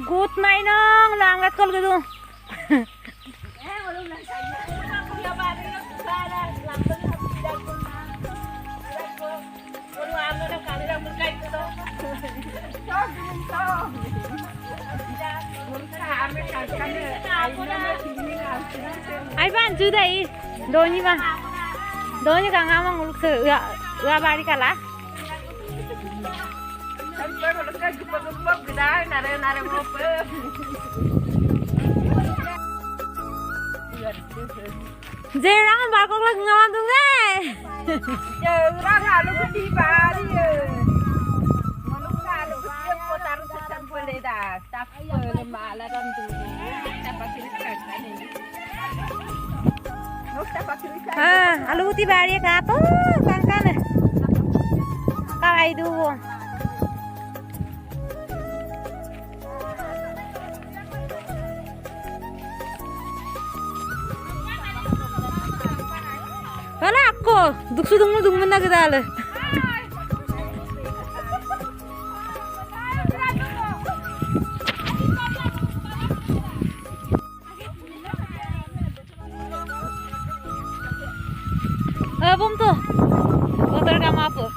Good night nang langat kol gitu. Ai ban chứ đây đôi như càng ngang ngục sự ra bari kalah. Jerang bakok lagi ngawan tuh deh. Jerang alu di bari. Alu ti bari ka apa? Kan. Kawai dulu. Wala ako, dugso-dung na gidala. Bom tuh, motor kamu apa?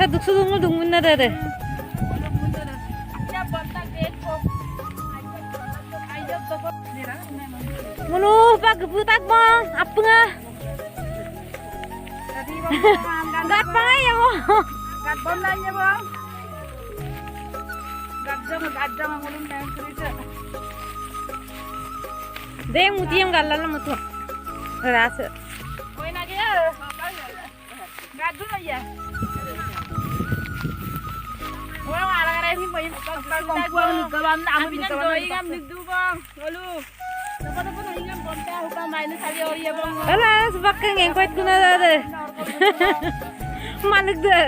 Dugso-dung na deh. Mulu pak butak bang, apa nggak? Gat bang ya bang. Gat bom lagi bang. Gat jam ngulung dan cerita. Deh muti yang galau lah mutu. Rasa. Kau nak ya? Gat dulu ya. Orang orang ini main komputer juga bang. Abi nak doi ngam nigdu bang. Lalu. Dapat ningam kontak hukam main sekali orang ya bang. Alah sebagai ngengkot guna deh. Manik deh.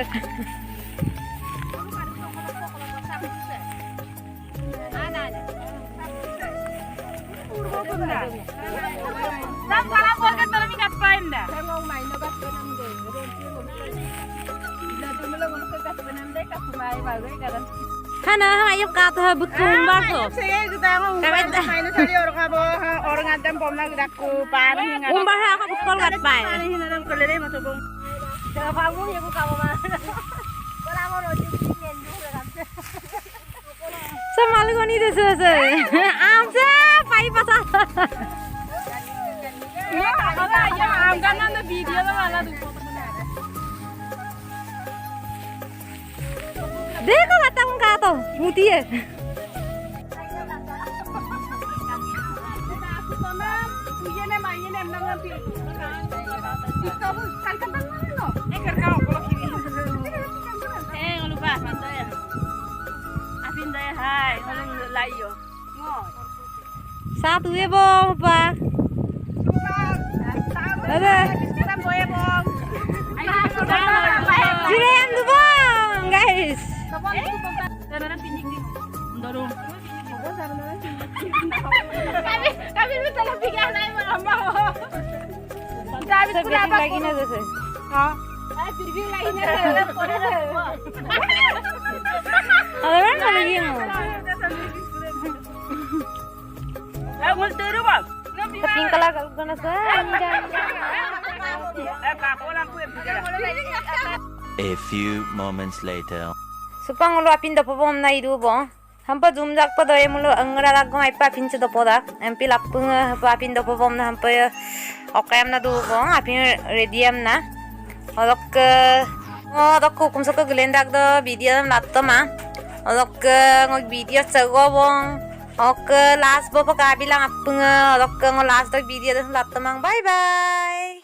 Dan kalau boleh tolong minat pain dah. Saya mau main dekat benam deh. Bila tu malam nak dekat benam deh, kat sungai bagai kan. Hana ayam kata betul baso. Saya kita mau main sekali orang apa orang ada bom nak dakku pan. Umbah aku betul kat pai. Ini dalam kelele masuk bom. Jangan bangun ya buka mama. Kalau mau roti ingin juga kan. Sama lu ni deh sese. Amsa pai pasal. Ya, ada ya amkan ada video lah malah tu. Dekho batang kato, muti ya. Satu ya bong, pak. Ada. Jiren tu bong, guys. Kami bisa lebih kan mama. Tapi lagi na deh. Birbirine lagi na. Ada kan lagi mo. Multero bang. Kaping kalakal ko na sa. A few moments later. Supang ulo apin dapo bom na idu bo. Hampa jumjak pa doy mulo angra lagong ay pa pinche dapo da. Ampi lapung pa apin dapo bom na hampa okayam na du bo. Apin readyam na. Odok kumsok gelendak do video nato ma. Odok ngog video sago bong. Last bo pa kabilang apung odok last do video nato mang. Bye bye.